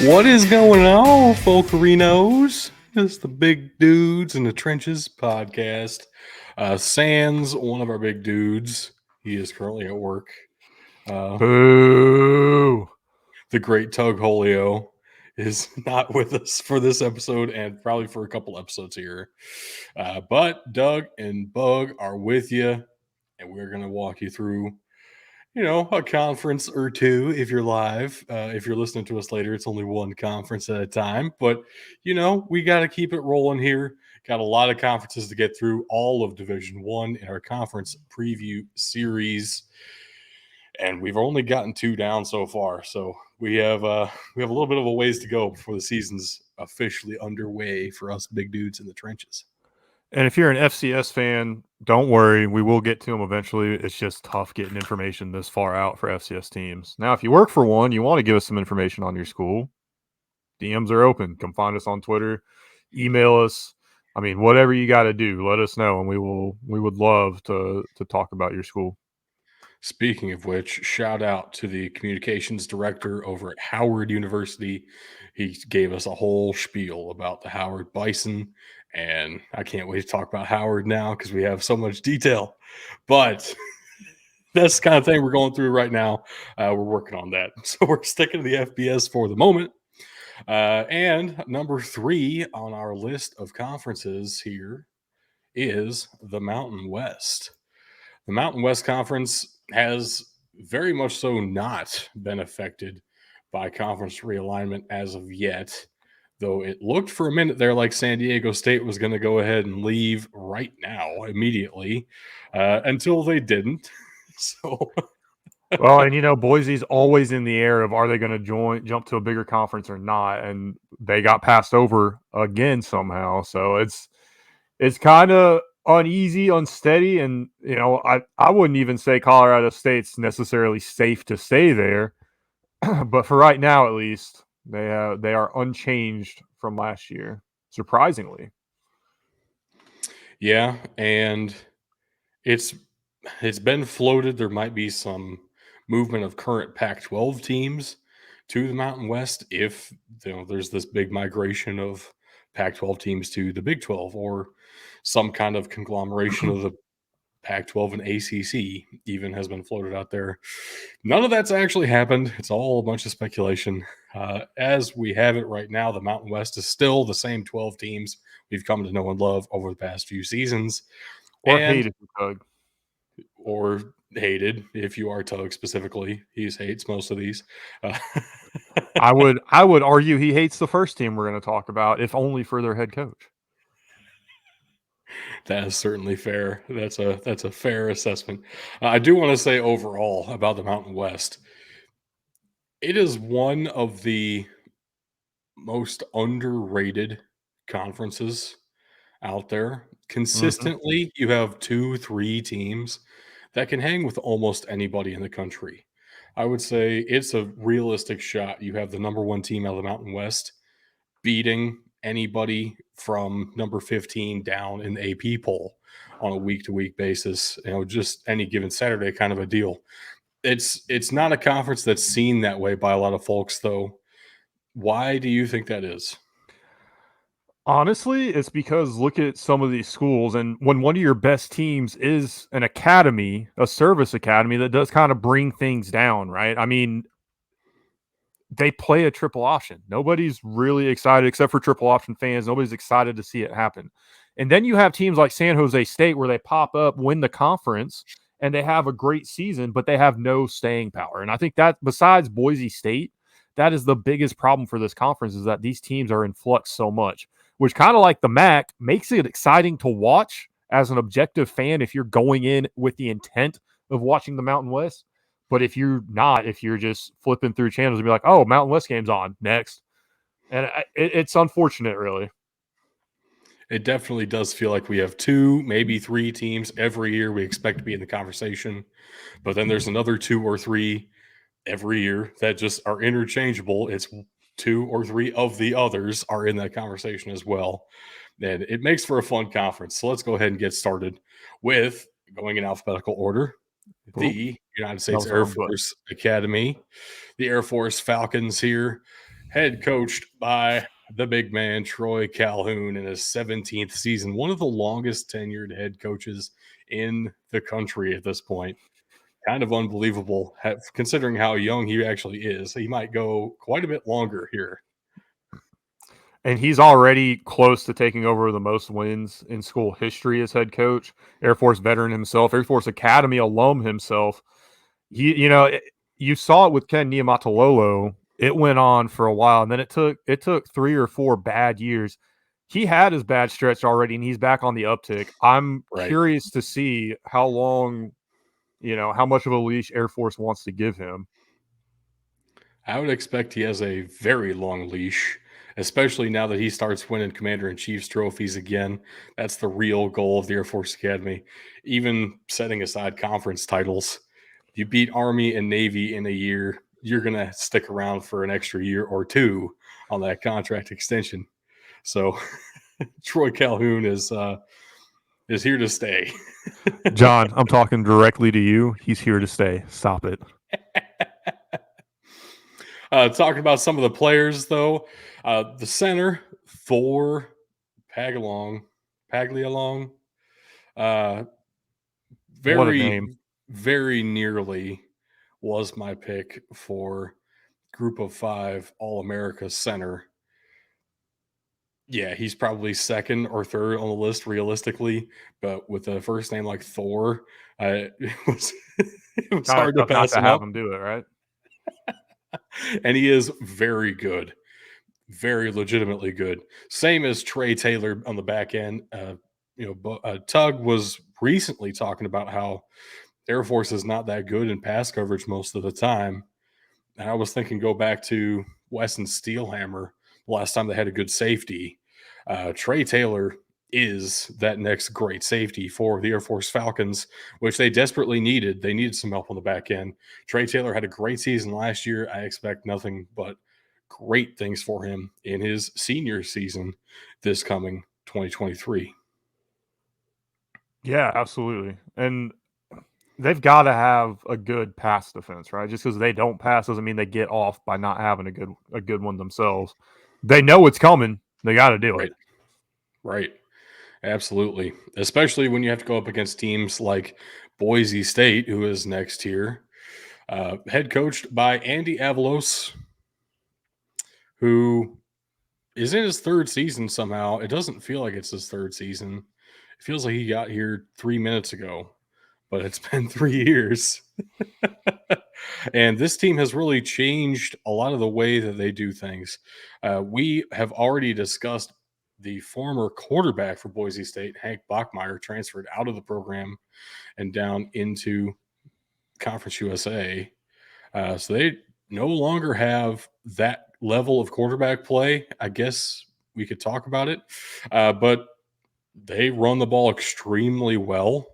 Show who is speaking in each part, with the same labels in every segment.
Speaker 1: What is going on, Folkerinos? It's the Big Dudes in the Trenches podcast. Sans, one of our big dudes, he is currently at work.
Speaker 2: Boo!
Speaker 1: The great Tug Holio is not with us for this episode and probably for a couple episodes here. But Doug and Bug are with you, and we're going to walk you through a conference or two if you're live. If you're listening to us later, it's only one conference at a time. But, we got to keep it rolling here. Got a lot of conferences to get through, all of Division One in our conference preview series. And we've only gotten 2 down so far. So we have a little bit of a ways to go before the season's officially underway for us big dudes in the trenches.
Speaker 2: And if you're an FCS fan, don't worry. We will get to them eventually. It's just tough getting information this far out for FCS teams. Now, if you work for one, you want to give us some information on your school, DMs are open. Come find us on Twitter. Email us. I mean, whatever you got to do, let us know, and we would love to talk about your school.
Speaker 1: Speaking of which, shout out to the communications director over at Howard University. He gave us a whole spiel about the Howard Bison, and I can't wait to talk about Howard now because we have so much detail. But that's the kind of thing we're going through right now. We're working on that. So we're sticking to the FBS for the moment. And number 3 on our list of conferences here is the Mountain West. The Mountain West Conference has very much so not been affected by conference realignment as of yet, though it looked for a minute there like San Diego State was going to go ahead and leave right now immediately until they didn't. So,
Speaker 2: well, and Boise's always in the air of are they going to jump to a bigger conference or not, and they got passed over again somehow. So it's kind of uneasy, unsteady, and I wouldn't even say Colorado State's necessarily safe to stay there, but for right now at least, they are unchanged from last year, surprisingly.
Speaker 1: yeah, and it's been floated there might be some movement of current Pac-12 teams to the Mountain West if there's this big migration of Pac-12 teams to the Big 12 or some kind of conglomeration of the Pac-12 and ACC even has been floated out there. None of that's actually happened. It's all a bunch of speculation. As we have it right now, the Mountain West is still the same 12 teams we've come to know and love over the past few seasons.
Speaker 2: Or hated, Doug.
Speaker 1: Or hated if you are Tug specifically. He hates most of these.
Speaker 2: I would argue he hates the first team we're going to talk about, if only for their head coach.
Speaker 1: That is certainly fair. That's a fair assessment. I do want to say overall about the Mountain West, it is one of the most underrated conferences out there. Consistently, you have 2-3 teams that can hang with almost anybody in the country. I would say it's a realistic shot. You have the number 1 team out of the Mountain West beating anybody from number 15 down in the AP poll on a week-to-week basis. Just any given Saturday kind of a deal. It's not a conference that's seen that way by a lot of folks, though. Why do you think that is?
Speaker 2: Honestly, it's because look at some of these schools, and when one of your best teams is an academy, a service academy that does kind of bring things down, right? I mean, they play a triple option. Nobody's really excited except for triple option fans. Nobody's excited to see it happen. And then you have teams like San Jose State where they pop up, win the conference, and they have a great season, but they have no staying power. And I think that besides Boise State, that is the biggest problem for this conference is that these teams are in flux so much, which kind of like the MAC makes it exciting to watch as an objective fan if you're going in with the intent of watching the Mountain West. But if you're not, if you're just flipping through channels and be like, oh, Mountain West game's on next. And it's unfortunate, really.
Speaker 1: It definitely does feel like we have 2, maybe 3 teams every year we expect to be in the conversation. But then there's another 2 or 3 every year that just are interchangeable. It's 2 or 3 of the others are in that conversation as well. And it makes for a fun conference. So let's go ahead and get started with going in alphabetical order. The United States Air Force Academy, the Air Force Falcons here head coached by the big man, Troy Calhoun, in his 17th season, one of the longest tenured head coaches in the country at this point. Kind of unbelievable, considering how young he actually is. He might go quite a bit longer here.
Speaker 2: And he's already close to taking over the most wins in school history as head coach. Air Force veteran himself, Air Force Academy alum himself. You saw it with Ken Niumatalolo. It went on for a while, and then it took 3 or 4 bad years. He had his bad stretch already, and he's back on the uptick. I'm
Speaker 1: Right.
Speaker 2: curious to see how long, how much of a leash Air Force wants to give him.
Speaker 1: I would expect he has a very long leash, especially now that he starts winning Commander in Chief's trophies again. That's the real goal of the Air Force Academy. Even setting aside conference titles, you beat Army and Navy in a year, you're going to stick around for an extra year or two on that contract extension. So Troy Calhoun is here to stay.
Speaker 2: John, I'm talking directly to you. He's here to stay. Stop it.
Speaker 1: Talking about some of the players, though, the center, Thor Paglialong, uh,
Speaker 2: What a name.
Speaker 1: very, very nearly was my pick for Group of Five All America center. Yeah, he's probably second or third on the list realistically, but with a first name like Thor, it was
Speaker 2: Kind of
Speaker 1: hard to
Speaker 2: tough not
Speaker 1: pass
Speaker 2: to
Speaker 1: him
Speaker 2: have
Speaker 1: up.
Speaker 2: him do it, right?
Speaker 1: And he is very good. Very legitimately good. Same as Trey Taylor on the back end. Tug was recently talking about how Air Force is not that good in pass coverage most of the time. And I was thinking, go back to Wesson Steelhammer the last time they had a good safety. Trey Taylor is that next great safety for the Air Force Falcons, which they desperately needed. They needed some help on the back end. Trey Taylor had a great season last year. I expect nothing but great things for him in his senior season this coming 2023.
Speaker 2: Yeah, absolutely. And they've got to have a good pass defense, right? Just because they don't pass doesn't mean they get off by not having a good one themselves. They know it's coming. They got to do it.
Speaker 1: Right. Right. Absolutely. Especially when you have to go up against teams like Boise State, who is next here. Head coached by Andy Avalos, who is in his third season somehow. It doesn't feel like it's his third season. It feels like he got here 3 minutes ago, but it's been 3 years. And this team has really changed a lot of the way that they do things. We have already discussed the former quarterback for Boise State, Hank Bachmeier, transferred out of the program and down into Conference USA. So they no longer have that level of quarterback play. I guess we could talk about it, but they run the ball extremely well.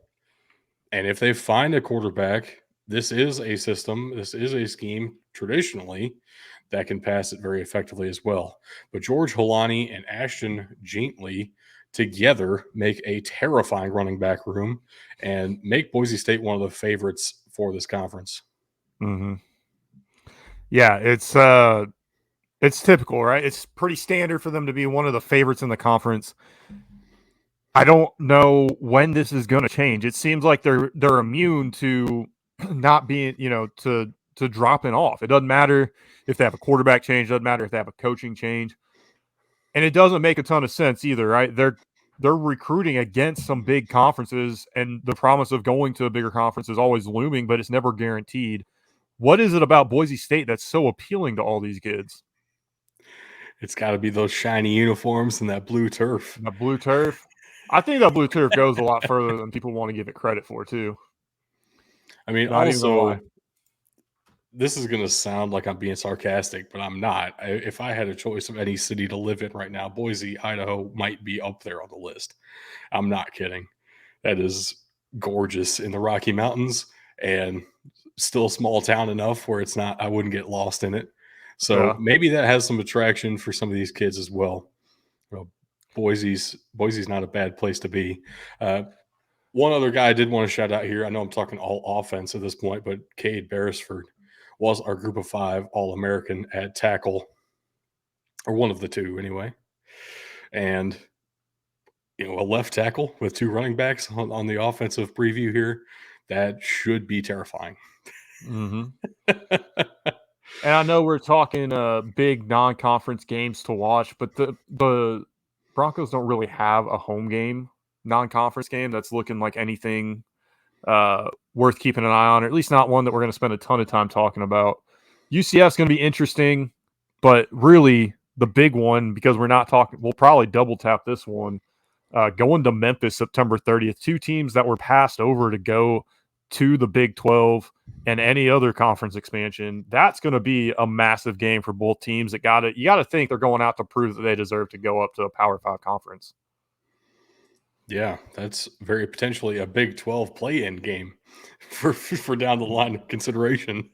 Speaker 1: And if they find a quarterback, this is a system, this is a scheme traditionally that can pass it very effectively as well. But George Holani and Ashton Gently together make a terrifying running back room and make Boise State one of the favorites for this conference.
Speaker 2: Mm-hmm. Yeah, it's typical, right? It's pretty standard for them to be one of the favorites in the conference. I don't know when this is going to change. It seems like they're immune to not being, to dropping off. It doesn't matter if they have a quarterback change, doesn't matter if they have a coaching change. And it doesn't make a ton of sense either, right? They're recruiting against some big conferences, and the promise of going to a bigger conference is always looming, but it's never guaranteed. What is it about Boise State that's so appealing to all these kids?
Speaker 1: It's got to be those shiny uniforms and that blue turf.
Speaker 2: The blue turf. I think that blue turf goes a lot further than people want to give it credit for, too.
Speaker 1: I mean,
Speaker 2: Not even gonna lie.
Speaker 1: also, this is going to sound like I'm being sarcastic, but I'm not. If I had a choice of any city to live in right now, Boise, Idaho might be up there on the list. I'm not kidding. That is gorgeous in the Rocky Mountains and still a small town enough where it's not, I wouldn't get lost in it. So
Speaker 2: Yeah.
Speaker 1: maybe that has some attraction for some of these kids as well. Well, Boise's not a bad place to be. One other guy I did want to shout out here. I know I'm talking all offense at this point, but Cade Beresford was our Group of Five All-American at tackle. or one of the two anyway. And a left tackle with two running backs on the offensive preview here, that should be terrifying.
Speaker 2: Mm-hmm. And I know we're talking big non-conference games to watch, but the Broncos don't really have a home game, non-conference game that's looking like anything worth keeping an eye on, or at least not one that we're going to spend a ton of time talking about. UCF's going to be interesting, but really the big one, because we're not talking, we'll probably double tap this one. Going to Memphis September 30th, two teams that were passed over to go to the Big 12 and any other conference expansion. That's going to be a massive game for both teams. You got to think they're going out to prove that they deserve to go up to a Power 5 conference.
Speaker 1: Yeah, that's very potentially a Big 12 play-in game for down the line consideration.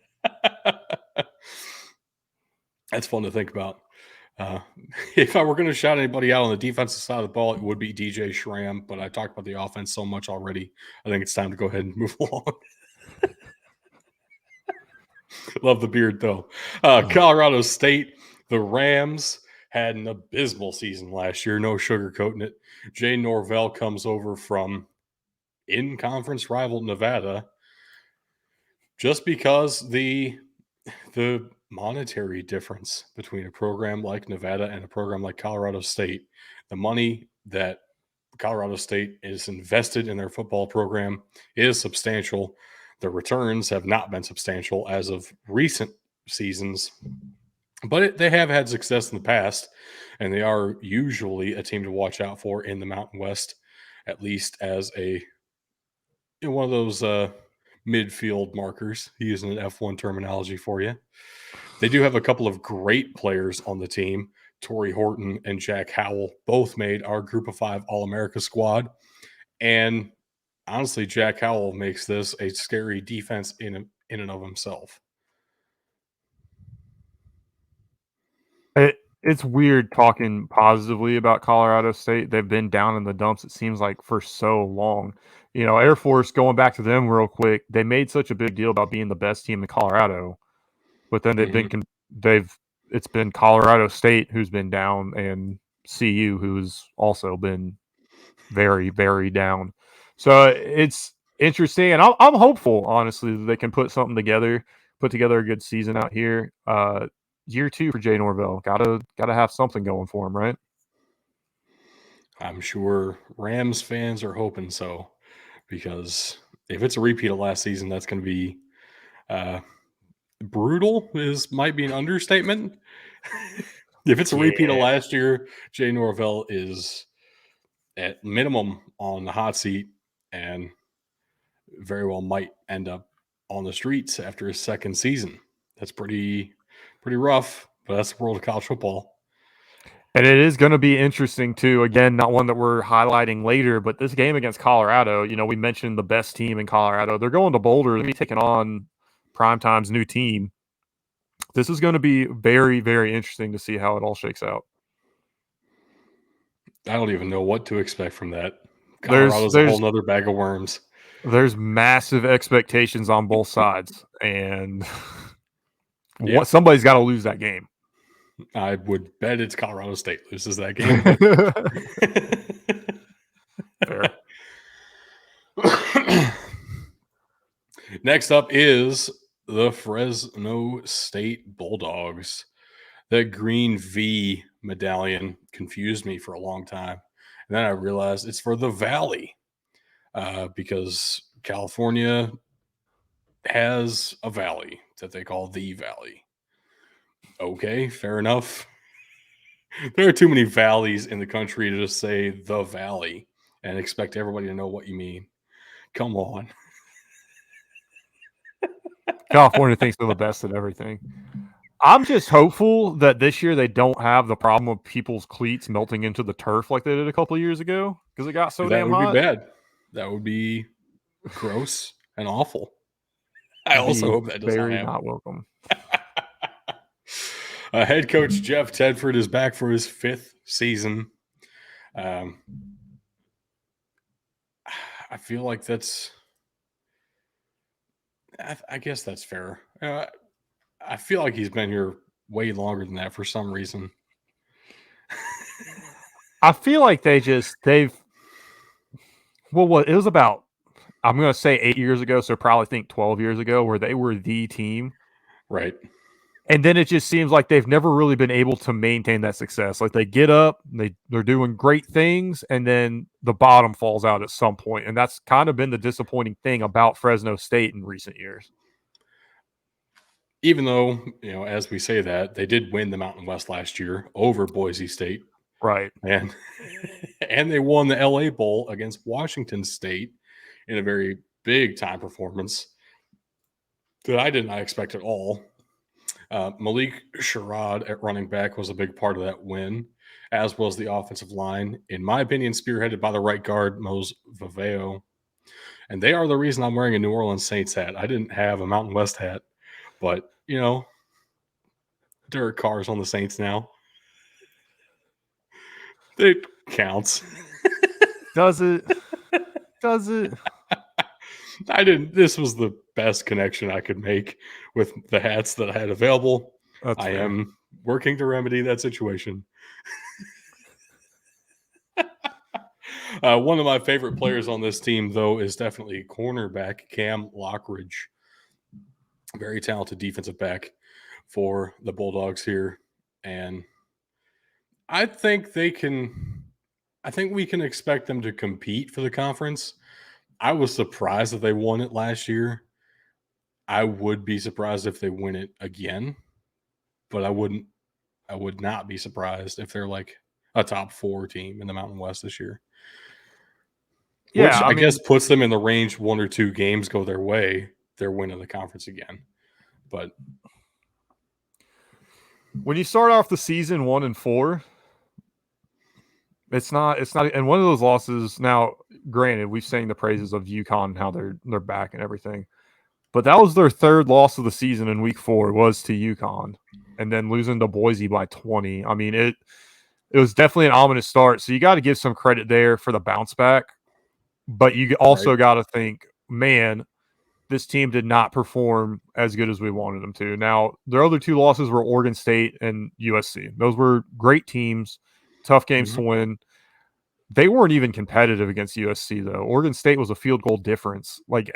Speaker 1: That's fun to think about. If I were going to shout anybody out on the defensive side of the ball, it would be DJ Schramm, but I talked about the offense so much already. I think it's time to go ahead and move along. Love the beard, though. Colorado State, the Rams had an abysmal season last year. No sugarcoating it. Jay Norvell comes over from in-conference rival Nevada just because the monetary difference between a program like Nevada and a program like Colorado State, the money that Colorado State is invested in their football program is substantial. The returns have not been substantial as of recent seasons, but they have had success in the past, and they are usually a team to watch out for in the Mountain West, at least as one of those midfield markers, using an F1 terminology for you. They do have a couple of great players on the team. Torrey Horton and Jack Howell both made our Group of Five All-America squad. And honestly, Jack Howell makes this a scary defense in and of himself.
Speaker 2: It's weird talking positively about Colorado State. They've been down in the dumps, it seems like, for so long. Air Force, going back to them real quick, they made such a big deal about being the best team in Colorado, but then it's been Colorado State who's been down, and CU who's also been very, very down. So it's interesting, and I'm hopeful, honestly, that they can put together a good season out here. Year 2 for Jay Norvell. Gotta have something going for him, right?
Speaker 1: I'm sure Rams fans are hoping so, because if it's a repeat of last season, that's going to be brutal. Might be an understatement. If it's a repeat of last year, Jay Norvell is at minimum on the hot seat, and very well might end up on the streets after his second season. That's pretty rough, but that's the world of college football.
Speaker 2: And it is going to be interesting too. Again, not one that we're highlighting later, but this game against Colorado, we mentioned the best team in Colorado. They're going to Boulder. They're going to be taking on Primetime's new team. This is going to be very, very interesting to see how it all shakes out.
Speaker 1: I don't even know what to expect from that. Colorado's a whole nother bag of worms.
Speaker 2: There's massive expectations on both sides, and somebody's got to lose that game.
Speaker 1: I would bet it's Colorado State loses that game.
Speaker 2: Fair.
Speaker 1: Next up is the Fresno State Bulldogs. That green V medallion confused me for a long time. And then I realized it's for the Valley, because California has a valley that they call the Valley. Okay, fair enough. There are too many valleys in the country to just say the Valley and expect everybody to know what you mean. Come on.
Speaker 2: California thinks they're the best at everything. I'm just hopeful that this year they don't have the problem of people's cleats melting into the turf like they did a couple of years ago because it got so damn hot.
Speaker 1: That would be bad. That would be gross and awful. I also hope that does not happen.
Speaker 2: Not welcome.
Speaker 1: Head coach Jeff Tedford is back for his 5th season. I feel like I guess that's fair. I feel like he's been here way longer than that for some reason.
Speaker 2: I feel like they've well, what it was about. I'm going to say 8 years ago, so probably think 12 years ago, where they were the team.
Speaker 1: Right.
Speaker 2: And then it just seems like they've never really been able to maintain that success. Like they get up, they're doing great things, and then the bottom falls out at some point. And that's kind of been the disappointing thing about Fresno State in recent years.
Speaker 1: Even though, as we say that, they did win the Mountain West last year over Boise State,
Speaker 2: Right.
Speaker 1: and and they won the LA Bowl against Washington State in a very big time performance that I did not expect at all. Malik Sherrod at running back was a big part of that win, as was the offensive line. In my opinion, spearheaded by the right guard, Mose Viveo. And they are the reason I'm wearing a New Orleans Saints hat. I didn't have a Mountain West hat, but, Derek Carr's on the Saints now. It counts.
Speaker 2: Does it? Does it?
Speaker 1: This was the best connection I could make with the hats that I had available.
Speaker 2: That's
Speaker 1: I
Speaker 2: fair.
Speaker 1: am working to remedy that situation. One of my favorite players on this team, though, is definitely cornerback Cam Lockridge. Very talented defensive back for the Bulldogs here. And I think we can expect them to compete for the conference. I was surprised that they won it last year. I would be surprised if they win it again, but I would not be surprised if they're like a top 4 team in the Mountain West this year.
Speaker 2: Yeah,
Speaker 1: Which
Speaker 2: I
Speaker 1: I
Speaker 2: mean,
Speaker 1: guess puts them in the range 1 or 2 games go their way, they're winning the conference again. But
Speaker 2: when you start off the season 1-4, it's not, and one of those losses. Now, granted, we've sang the praises of UConn, how they're back and everything, but that was their third loss of the season in week 4 was to UConn, and then losing to Boise by 20. I mean, it was definitely an ominous start. So you got to give some credit there for the bounce back, but you also
Speaker 1: right.
Speaker 2: got to think, man, this team did not perform as good as we wanted them to. Now, their other 2 losses were Oregon State and USC. Those were great teams, tough games to
Speaker 1: Mhm.
Speaker 2: win. They weren't even competitive against USC, though. Oregon State was a field goal difference. Like,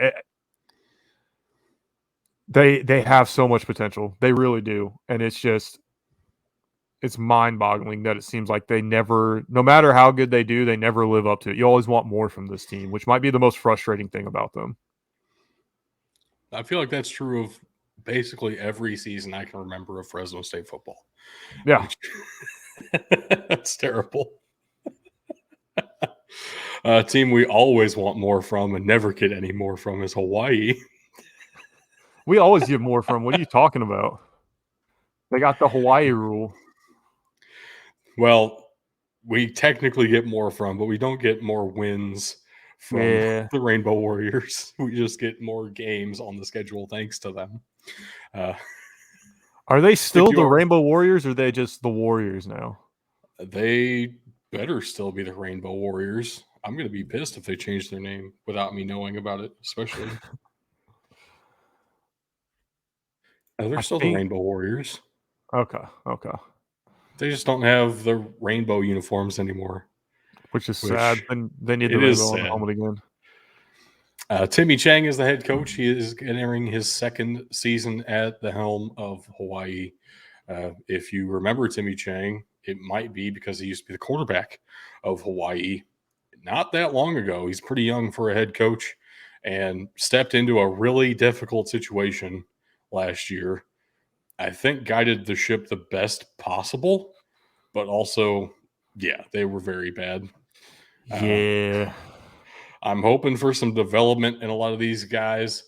Speaker 2: they have so much potential. They really do. And it's mind-boggling that it seems like they never, no matter how good they do, they never live up to it. You always want more from this team, which might be the most frustrating thing about them.
Speaker 1: I feel like that's true of basically every season I can remember of Fresno State football.
Speaker 2: Yeah.
Speaker 1: Which that's terrible. A team we always want more from and never get any more from is Hawaii.
Speaker 2: We always get more from. What are you talking about? They got the Hawaii rule.
Speaker 1: Well, we technically get more from, but we don't get more wins from
Speaker 2: Yeah.
Speaker 1: the Rainbow Warriors. We just get more games on the schedule thanks to them.
Speaker 2: Are they
Speaker 1: If
Speaker 2: still the
Speaker 1: you're,
Speaker 2: Rainbow Warriors, or are they just the Warriors now?
Speaker 1: they better still be the Rainbow Warriors. I'm going to be pissed if they change their name without me knowing about it, especially. They're
Speaker 2: I
Speaker 1: still the
Speaker 2: think.
Speaker 1: Rainbow Warriors.
Speaker 2: Okay. Okay.
Speaker 1: They just don't have the rainbow uniforms anymore,
Speaker 2: Which is sad.
Speaker 1: which
Speaker 2: And they need the
Speaker 1: it is
Speaker 2: rainbow on the
Speaker 1: sad.
Speaker 2: helmet again.
Speaker 1: Timmy Chang is the head coach. He is entering his second season at the helm of Hawaii. If you remember Timmy Chang, it might be because he used to be the quarterback of Hawaii not that long ago. He's pretty young for a head coach and stepped into a really difficult situation last year. I think guided the ship the best possible, but also, yeah, they were very bad.
Speaker 2: Yeah.
Speaker 1: I'm hoping for some development in a lot of these guys.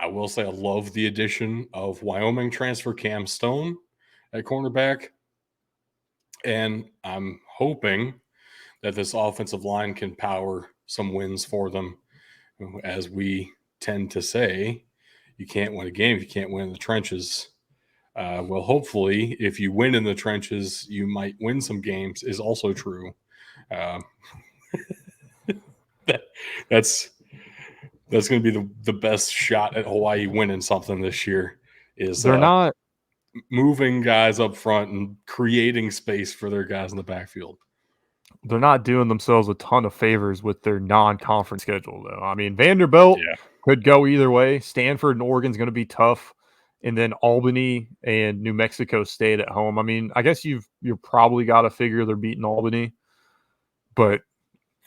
Speaker 1: I will say I love the addition of Wyoming transfer Cam Stone at cornerback. And I'm hoping that this offensive line can power some wins for them. As we tend to say, you can't win a game if you can't win in the trenches. Well, hopefully, if you win in the trenches, you might win some games, is also true. Uh, that's going to be the best shot at Hawaii winning something this year is
Speaker 2: They're not.
Speaker 1: moving guys up front and creating space for their guys in the backfield.
Speaker 2: they're not doing themselves a ton of favors with their non-conference schedule, though. I mean, Vanderbilt
Speaker 1: Yeah,
Speaker 2: could go either way. Stanford and Oregon's going to be tough, and then Albany and New Mexico State at home. I mean, I guess you're probably got to figure they're beating Albany, but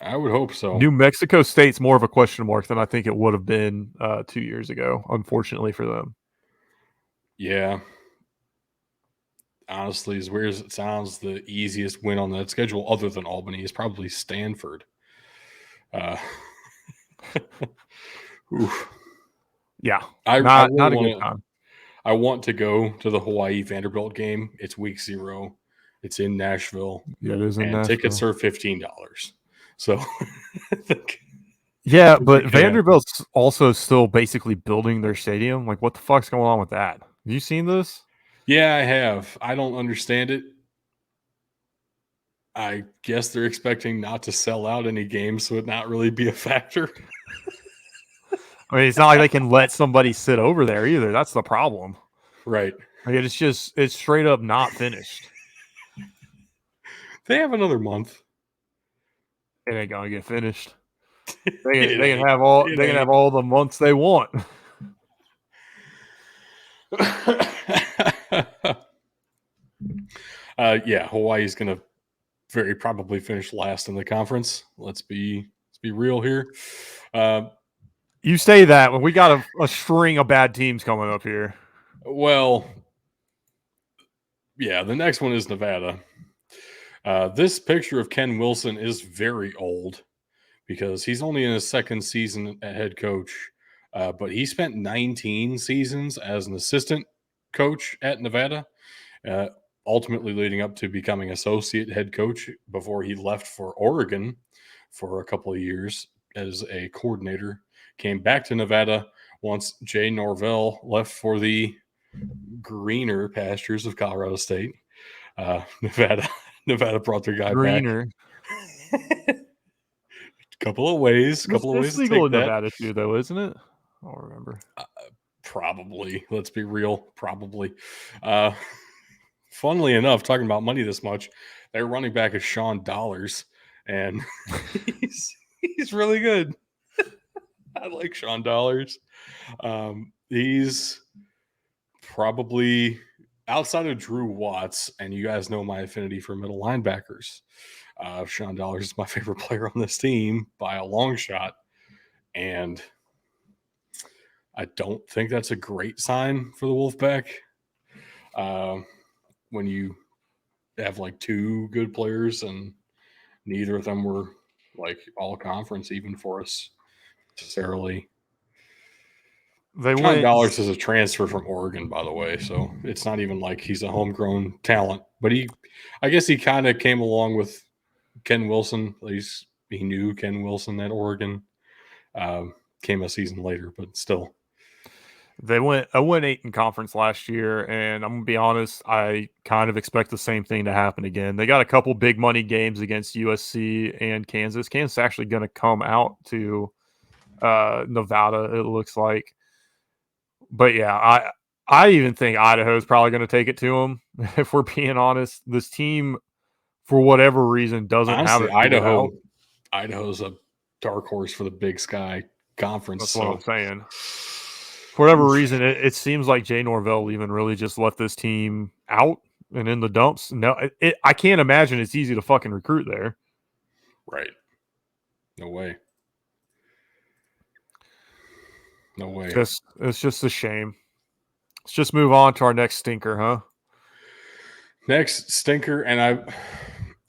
Speaker 1: I would hope so.
Speaker 2: New Mexico State's more of a question mark than I think it would have been 2 years ago, unfortunately for them.
Speaker 1: Yeah. Honestly, as weird as it sounds, the easiest win on that schedule, other than Albany, is probably Stanford. Oof.
Speaker 2: Yeah,
Speaker 1: I
Speaker 2: not
Speaker 1: really
Speaker 2: a good
Speaker 1: want to.
Speaker 2: time.
Speaker 1: I want to go to the Hawaii Vanderbilt game. It's week 0. It's in Nashville,
Speaker 2: Yeah, it is in
Speaker 1: and tickets
Speaker 2: Nashville.
Speaker 1: are $15. So I think
Speaker 2: Yeah,
Speaker 1: we
Speaker 2: but
Speaker 1: can happen.
Speaker 2: Vanderbilt's also still basically building their stadium. Like, what the fuck's going on with that? Have you seen this?
Speaker 1: Yeah, I have. I don't understand it. I guess they're expecting not to sell out any games, so it not really be a factor.
Speaker 2: I mean, it's not like they can let somebody sit over there either. That's the problem.
Speaker 1: Right.
Speaker 2: Like, it's straight up not finished.
Speaker 1: They have another month.
Speaker 2: It ain't gonna get finished.
Speaker 1: It
Speaker 2: They can
Speaker 1: ain't.
Speaker 2: have all
Speaker 1: It
Speaker 2: they can have
Speaker 1: ain't.
Speaker 2: all the months they want.
Speaker 1: Yeah, Hawaii's going to very probably finish last in the conference. Let's be real here.
Speaker 2: You say that when we got a string of bad teams coming up here.
Speaker 1: Well, yeah, the next one is Nevada. This picture of Ken Wilson is very old because he's only in his second season at head coach, but he spent 19 seasons as an assistant coach at Nevada, uh, ultimately leading up to becoming associate head coach before he left for Oregon for a couple of years as a coordinator. Came back to Nevada once Jay Norvell left for the greener pastures of Colorado State. Nevada brought their guy back.
Speaker 2: Greener.
Speaker 1: Couple of ways
Speaker 2: It's
Speaker 1: to
Speaker 2: legal
Speaker 1: take
Speaker 2: in
Speaker 1: that.
Speaker 2: Nevada too, though, isn't it? I don't remember.
Speaker 1: Probably. Let's be real. Probably. Funnily enough, talking about money this much, their running back is Sean Dollars, and he's really good. I like Sean Dollars. He's probably outside of Drew Watts, and you guys know my affinity for middle linebackers. Sean Dollars is my favorite player on this team by a long shot, and I don't think that's a great sign for the Wolfpack. When you have like 2 good players and neither of them were like all conference even for us necessarily.
Speaker 2: They
Speaker 1: Sean
Speaker 2: went.
Speaker 1: Dollars is a transfer from Oregon, by the way, so it's not even like he's a homegrown talent. But I guess he kind of came along with Ken Wilson. At least he knew Ken Wilson at Oregon. Came a season later, but still.
Speaker 2: They went 0-8 in conference last year, and I'm gonna be honest, I kind of expect the same thing to happen again. They got a couple big money games against USC and Kansas. Kansas actually going to come out to Nevada, it looks like. But yeah, I even think Idaho is probably going to take it to them. If we're being honest, this team, for whatever reason, doesn't have
Speaker 1: Honestly,
Speaker 2: it figured out.
Speaker 1: Idaho's a dark horse for the Big Sky Conference.
Speaker 2: That's what
Speaker 1: So,
Speaker 2: I'm saying. For whatever
Speaker 1: oof.
Speaker 2: reason, it seems like Jay Norvell even really just left this team out and in the dumps. No, I can't imagine it's easy to fucking recruit there.
Speaker 1: Right. No way. No way.
Speaker 2: It's just a shame. Let's just move on to our next stinker, huh?
Speaker 1: Next stinker, and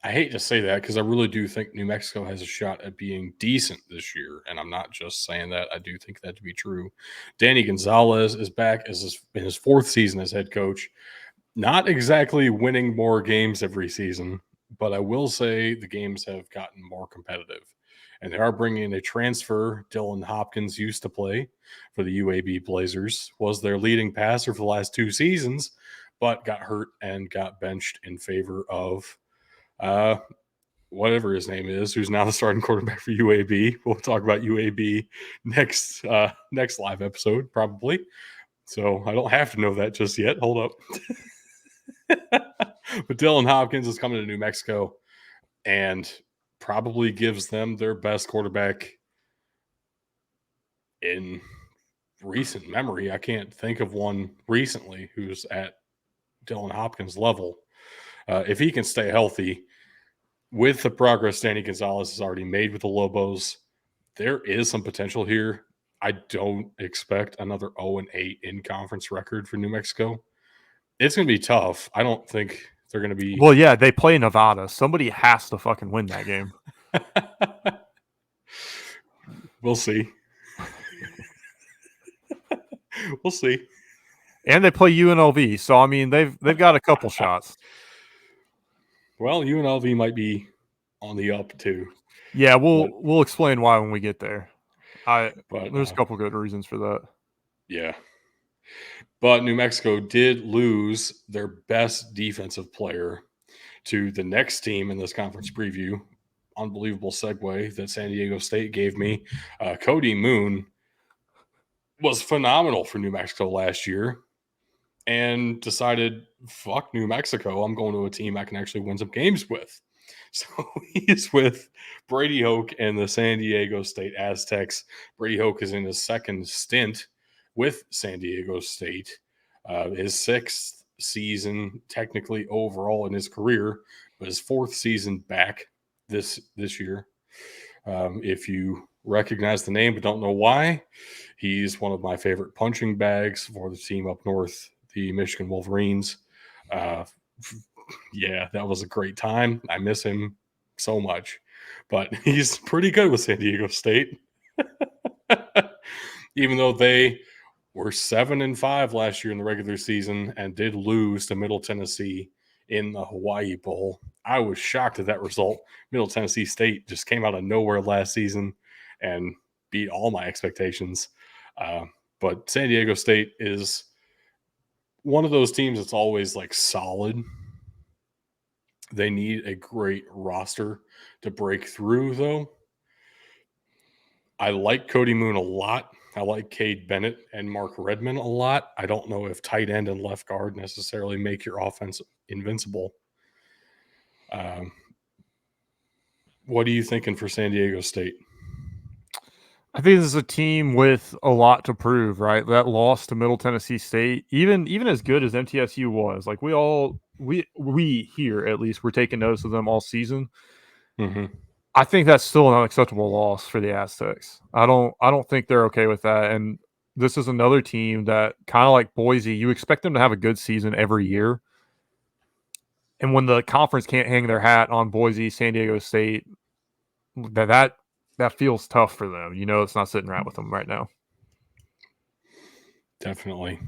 Speaker 1: I hate to say that because I really do think New Mexico has a shot at being decent this year, and I'm not just saying that. I do think that to be true. Danny Gonzalez is back in his 4th season as head coach. Not exactly winning more games every season, but I will say the games have gotten more competitive. And they are bringing in a transfer. Dylan Hopkins used to play for the UAB Blazers, was their leading passer for the last 2 seasons, but got hurt and got benched in favor of whatever his name is, who's now the starting quarterback for UAB. We'll talk about UAB next live episode, probably. So I don't have to know that just yet. Hold up. But Dylan Hopkins is coming to New Mexico, and probably gives them their best quarterback in recent memory. I can't think of one recently who's at Dylan Hopkins' level. If he can stay healthy, with the progress Danny Gonzalez has already made with the Lobos, there is some potential here. I don't expect another 0-8 in conference record for New Mexico. It's going to be tough. I don't think they're going to be.
Speaker 2: Well, yeah, they play Nevada. Somebody has to fucking win that game.
Speaker 1: We'll see. We'll see.
Speaker 2: And they play UNLV, so I mean they've got a couple shots.
Speaker 1: Well, UNLV might be on the up too.
Speaker 2: Yeah, we'll explain why when we get there. There's a couple good reasons for that.
Speaker 1: Yeah. But New Mexico did lose their best defensive player to the next team in this conference preview. Unbelievable segue that San Diego State gave me. Cody Moon was phenomenal for New Mexico last year and decided, fuck New Mexico. I'm going to a team I can actually win some games with. So he's with Brady Hoke and the San Diego State Aztecs. Brady Hoke is in his second stint with San Diego State, his sixth season technically overall in his career, but his fourth season back this year. If you recognize the name but don't know why, he's one of my favorite punching bags for the team up north, the Michigan Wolverines. Yeah, that was a great time. I miss him so much, but he's pretty good with San Diego State. Even though they were 7-5 last year in the regular season and did lose to Middle Tennessee in the Hawaii Bowl. I was shocked at that result. Middle Tennessee State just came out of nowhere last season and beat all my expectations. But San Diego State is one of those teams that's always like solid. They need a great roster to break through, though. I like Cody Moon a lot. I like Cade Bennett and Mark Redmond a lot. I don't know if tight end and left guard necessarily make your offense invincible. What are you thinking for San Diego State?
Speaker 2: I think this is a team with a lot to prove, right? That loss to Middle Tennessee State, even as good as MTSU was, like we here at least we're taking notice of them all season.
Speaker 1: Mm-hmm.
Speaker 2: I think that's still an unacceptable loss for the Aztecs. I don't think they're okay with that. And this is another team that kind of like Boise, you expect them to have a good season every year. And when the conference can't hang their hat on Boise, San Diego State, that feels tough for them. You know, it's not sitting right with them right now.
Speaker 1: Definitely.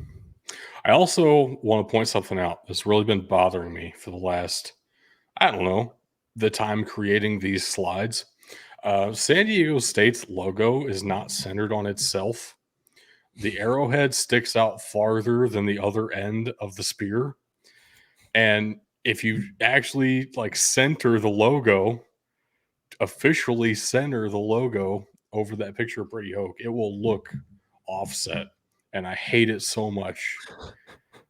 Speaker 1: I also want to point something out that's really been bothering me for the last, I don't know, the time creating these slides. San Diego State's logo is not centered on itself. The arrowhead sticks out farther than the other end of the spear. And if you actually like center the logo, officially center the logo over that picture of Brady Hoke, it will look offset. And I hate it so much.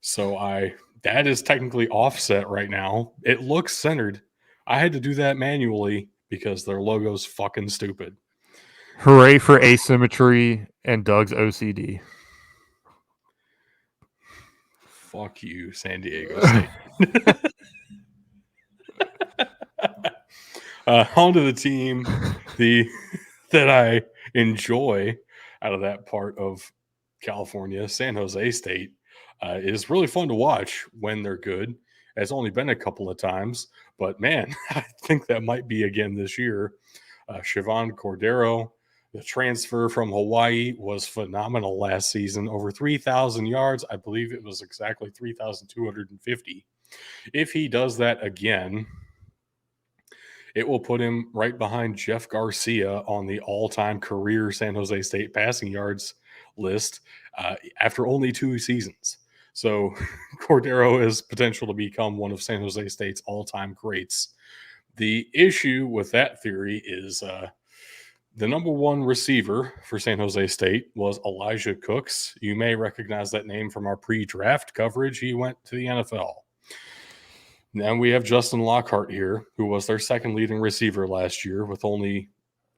Speaker 1: So that is technically offset right now. It looks centered. I had to do that manually because their logo's fucking stupid.
Speaker 2: Hooray for asymmetry and Doug's OCD.
Speaker 1: Fuck you, San Diego State. Onto the team that I enjoy out of that part of California, San Jose State. Is really fun to watch when they're good. It's only been a couple of times, but man, I think that might be again this year. Siobhan Cordero, the transfer from Hawaii, was phenomenal last season. Over 3,000 yards. I believe it was exactly 3,250. If he does that again, it will put him right behind Jeff Garcia on the all-time career San Jose State passing yards list after only 2 seasons. So Cordero has potential to become one of San Jose State's all-time greats. The issue with that theory is the number one receiver for San Jose State was Elijah Cooks. You may recognize that name from our pre-draft coverage. He went to the NFL. Now we have Justin Lockhart here, who was their second leading receiver last year with only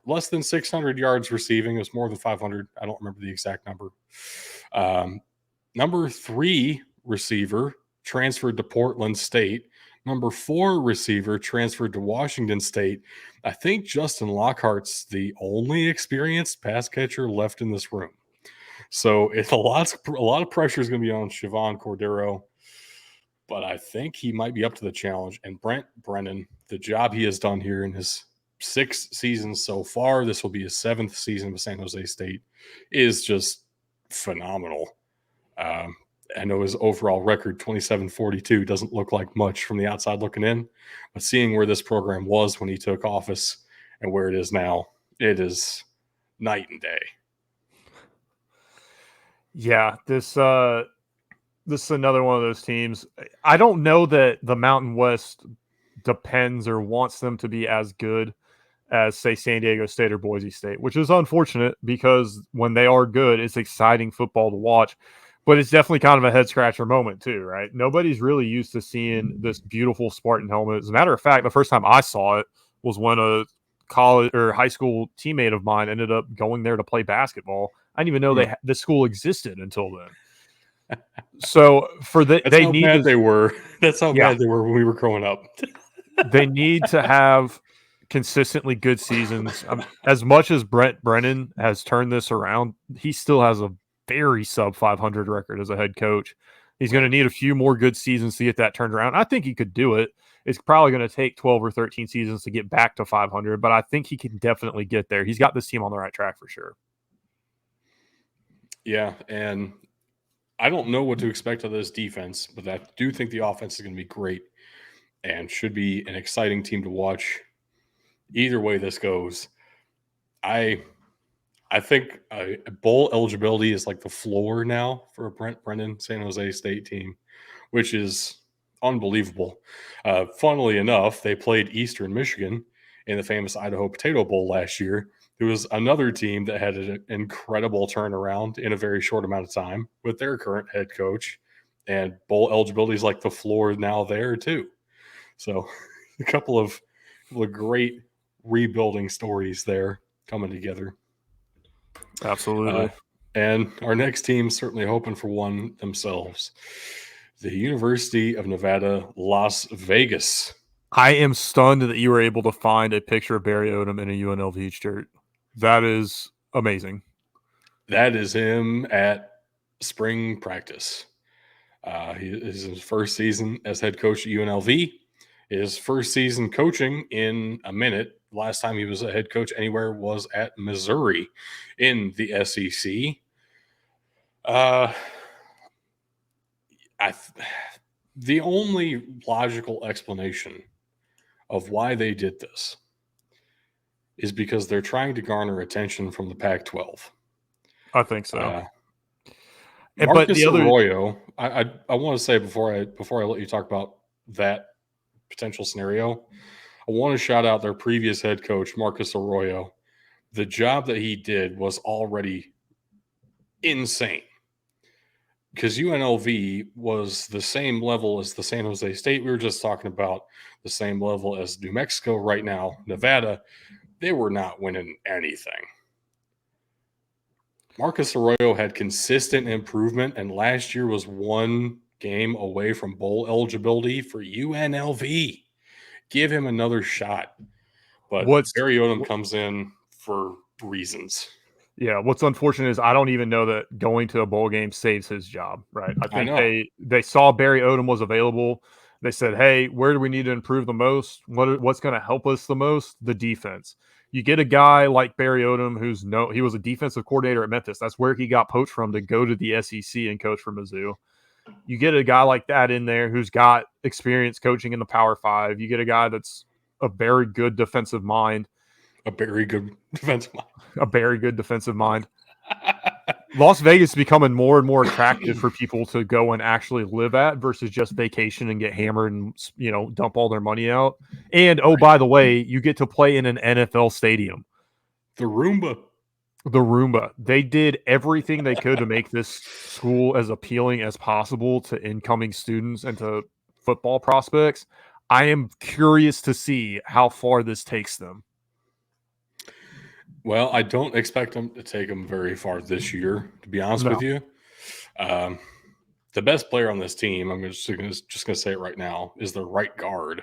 Speaker 1: less than 600 yards receiving. It was more than 500. I don't remember the exact number. Number 3 receiver transferred to Portland State. Number 4 receiver transferred to Washington State. I think Justin Lockhart's the only experienced pass catcher left in this room. So it's a lot of pressure is going to be on Siobhan Cordero, but I think he might be up to the challenge. And Brent Brennan, the job he has done here in his 6 seasons so far, this will be his 7th season with San Jose State, is just phenomenal. I know his overall record, 27-42, doesn't look like much from the outside looking in, but seeing where this program was when he took office and where it is now, it is night and day.
Speaker 2: Yeah, this is another one of those teams. I don't know that the Mountain West depends or wants them to be as good as, say, San Diego State or Boise State, which is unfortunate because when they are good, it's exciting football to watch. But it's definitely kind of a head scratcher moment too, right? Nobody's really used to seeing this beautiful Spartan helmet. As a matter of fact, the first time I saw it was when a college or high school teammate of mine ended up going there to play basketball. I didn't even know the school existed until then. So for
Speaker 1: That's
Speaker 2: they
Speaker 1: how
Speaker 2: need
Speaker 1: bad
Speaker 2: to,
Speaker 1: they were. That's how bad they were when we were growing up.
Speaker 2: they need to have consistently good seasons. As much as Brent Brennan has turned this around, he still has a very sub 500 record as a head coach. He's going to need a few more good seasons to get that turned around. I think he could do it. It's probably going to take 12 or 13 seasons to get back to 500, but I think he can definitely get there. He's got this team on the right track for sure.
Speaker 1: Yeah, and I don't know what to expect of this defense, but I do think the offense is going to be great and should be an exciting team to watch. Either way this goes, I think bowl eligibility is like the floor now for a Brent Brennan San Jose State team, which is unbelievable. Funnily enough, they played Eastern Michigan in the famous Idaho Potato Bowl last year. It was another team that had an incredible turnaround in a very short amount of time with their current head coach. And bowl eligibility is like the floor now there too. So a couple of great rebuilding stories there coming together.
Speaker 2: Absolutely.
Speaker 1: And our next team certainly hoping for one themselves. The University of Nevada, Las Vegas.
Speaker 2: I am stunned that you were able to find a picture of Barry Odom in a UNLV shirt. That is amazing.
Speaker 1: That is him at spring practice. He is his first season as head coach at UNLV. His first season coaching in a minute. Last time he was a head coach anywhere was at Missouri in the SEC. The only logical explanation of why they did this is because they're trying to garner attention from the Pac-12.
Speaker 2: I think so.
Speaker 1: Marcus Arroyo, I want to say before I let you talk about that potential scenario, I want to shout out their previous head coach, Marcus Arroyo. The job that he did was already insane because UNLV was the same level as the San Jose State. We were just talking about the same level as New Mexico right now, Nevada. They were not winning anything. Marcus Arroyo had consistent improvement, and last year was one game away from bowl eligibility for UNLV. Give him another shot. But Barry Odom comes in for reasons.
Speaker 2: Yeah, what's unfortunate is I don't even know that going to a bowl game saves his job, right? I think they saw Barry Odom was available. They said, hey, where do we need to improve the most? What's going to help us the most? The defense. You get a guy like Barry Odom, he was a defensive coordinator at Memphis. That's where he got poached from to go to the SEC and coach for Mizzou. You get a guy like that in there who's got experience coaching in the Power Five. You get a guy that's a very good defensive mind.
Speaker 1: A very good defensive mind.
Speaker 2: A very good defensive mind. Las Vegas is becoming more and more attractive for people to go and actually live at versus just vacation and get hammered and, dump all their money out. And, by the way, you get to play in an NFL stadium.
Speaker 1: The Roomba.
Speaker 2: They did everything they could to make this school as appealing as possible to incoming students and to football prospects. I am curious to see how far this takes them.
Speaker 1: Well, I don't expect them to take them very far this year, to be honest with you. The best player on this team, I'm just going to say it right now, is the right guard,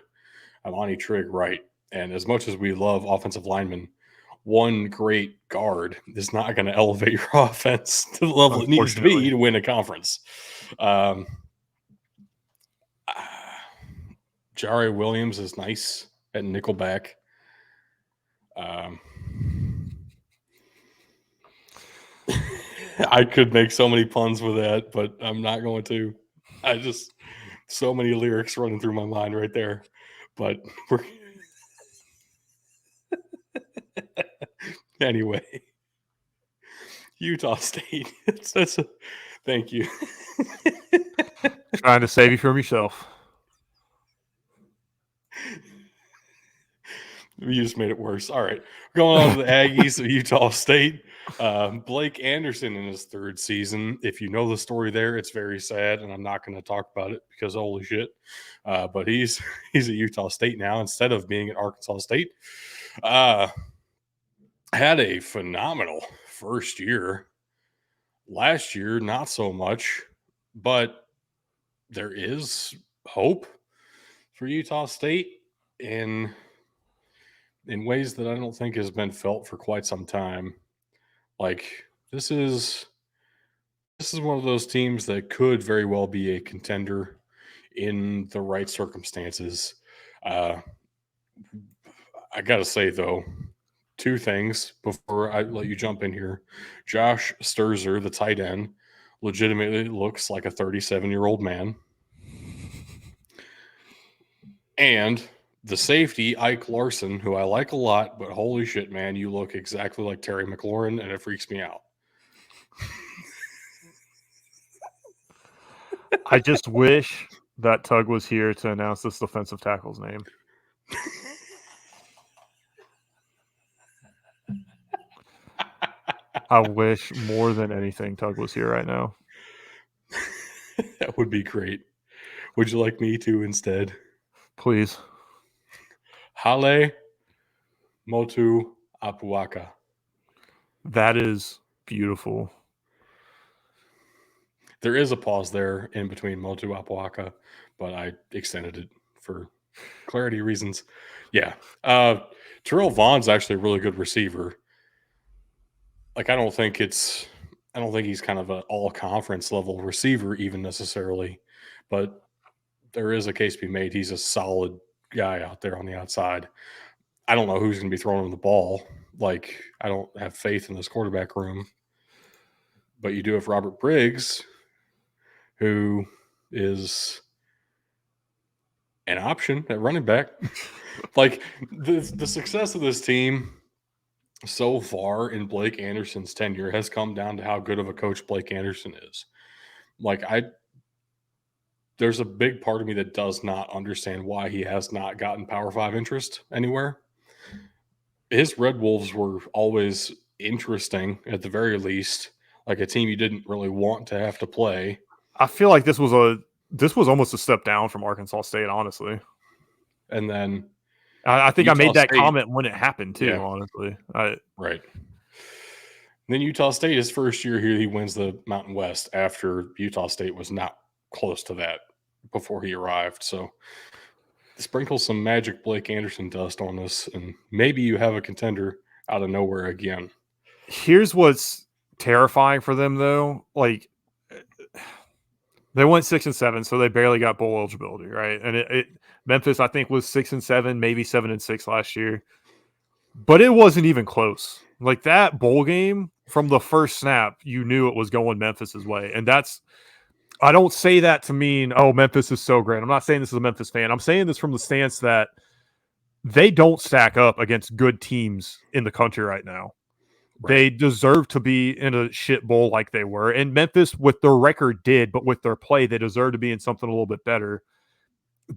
Speaker 1: Amani Trigg Wright. And as much as we love offensive linemen, one great guard is not going to elevate your offense to the level it needs to be to win a conference. Jari Williams is nice at nickelback. I could make so many puns with that, but I'm not going to. So many lyrics running through my mind right there. But anyway, Utah State. Thank you.
Speaker 2: Trying to save you from yourself.
Speaker 1: You just made it worse. All right. Going on to the Aggies of Utah State. Blake Anderson in his third season. If you know the story there, it's very sad, and I'm not going to talk about it because holy shit. But he's at Utah State now instead of being at Arkansas State. Had a phenomenal first year. Last year, not so much, but there is hope for Utah State in ways that I don't think has been felt for quite some time. Like this is one of those teams that could very well be a contender in the right circumstances. I gotta say though, two things before I let you jump in here. Josh Sturzer, the tight end, legitimately looks like a 37-year-old man. And the safety, Ike Larson, who I like a lot, but holy shit, man, you look exactly like Terry McLaurin, and it freaks me out.
Speaker 2: I just wish that Tug was here to announce this defensive tackle's name. I wish more than anything Tug was here right now.
Speaker 1: That would be great. Would you like me to instead?
Speaker 2: Please.
Speaker 1: Hale Motu Apuaka.
Speaker 2: That is beautiful.
Speaker 1: There is a pause there in between Motu Apuaka, but I extended it for clarity reasons. Yeah. Terrell Vaughn's actually a really good receiver. Like, I don't think he's kind of an all-conference level receiver even necessarily, but there is a case to be made. He's a solid guy out there on the outside. I don't know who's going to be throwing him the ball. Like, I don't have faith in this quarterback room. But you do have Robert Briggs, who is an option at running back. Like, the success of this team so far in Blake Anderson's tenure has come down to how good of a coach Blake Anderson is. Like, there's a big part of me that does not understand why he has not gotten Power 5 interest anywhere. His Red Wolves were always interesting at the very least, like a team you didn't really want to have to play.
Speaker 2: I feel like this was almost a step down from Arkansas State, honestly.
Speaker 1: And then
Speaker 2: I think Utah I made that State, comment when it happened too, honestly.
Speaker 1: Right. And then Utah State, his first year here, he wins the Mountain West after Utah State was not close to that before he arrived. So sprinkle some magic Blake Anderson dust on us, and maybe you have a contender out of nowhere again.
Speaker 2: Here's what's terrifying for them, though. Like, they went 6-7, so they barely got bowl eligibility, right? And Memphis, I think, was 6-7, maybe 7-6 last year, but it wasn't even close. Like, that bowl game from the first snap, you knew it was going Memphis's way, and I don't say that to mean, oh, Memphis is so great. I'm not saying this as a Memphis fan. I'm saying this from the stance that they don't stack up against good teams in the country right now. Right. They deserve to be in a shit bowl like they were. And Memphis, with their record, did, but with their play, they deserve to be in something a little bit better.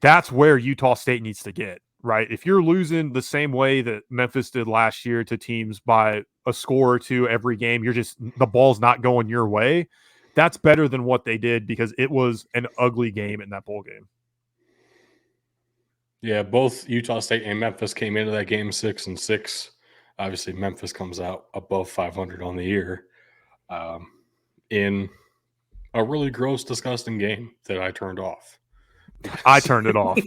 Speaker 2: That's where Utah State needs to get, right? If you're losing the same way that Memphis did last year to teams by a score or two every game, the ball's not going your way. That's better than what they did because it was an ugly game in that bowl game.
Speaker 1: Yeah, both Utah State and Memphis came into that game 6-6. Obviously, Memphis comes out above 500 on the year in a really gross, disgusting game that I turned off.
Speaker 2: I turned it off.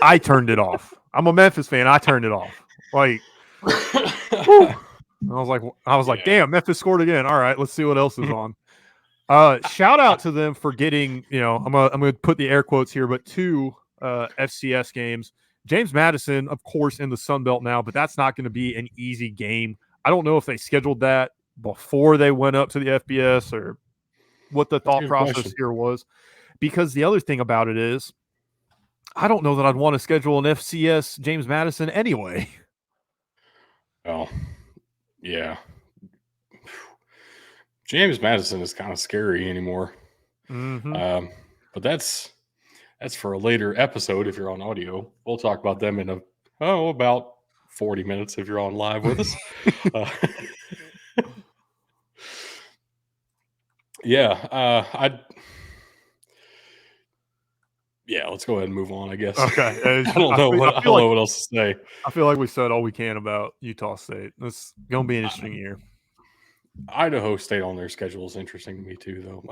Speaker 2: I turned it off. I'm a Memphis fan. I turned it off. Like, whew. I was like,
Speaker 1: Yeah.
Speaker 2: damn, Memphis scored again. All right, let's see what else is on. Shout out to them for getting, I'm gonna put the air quotes here, but 2 FCS games. James Madison, of course, in the Sun Belt now, but that's not going to be an easy game. I don't know if they scheduled that before they went up to the FBS or what the
Speaker 1: That's a
Speaker 2: thought
Speaker 1: good
Speaker 2: process
Speaker 1: question.
Speaker 2: here was. Because the other thing about it is, I don't know that I'd want to schedule an FCS James Madison anyway.
Speaker 1: Well, yeah. James Madison is kind of scary anymore.
Speaker 2: Mm-hmm.
Speaker 1: But that's for a later episode if you're on audio. We'll talk about them in about 40 minutes if you're on live with us. Let's go ahead and move on, I guess.
Speaker 2: Okay.
Speaker 1: I don't know what else to say.
Speaker 2: I feel like we said all we can about Utah State. It's going to be an interesting year.
Speaker 1: Idaho State on their schedule is interesting to me too, though.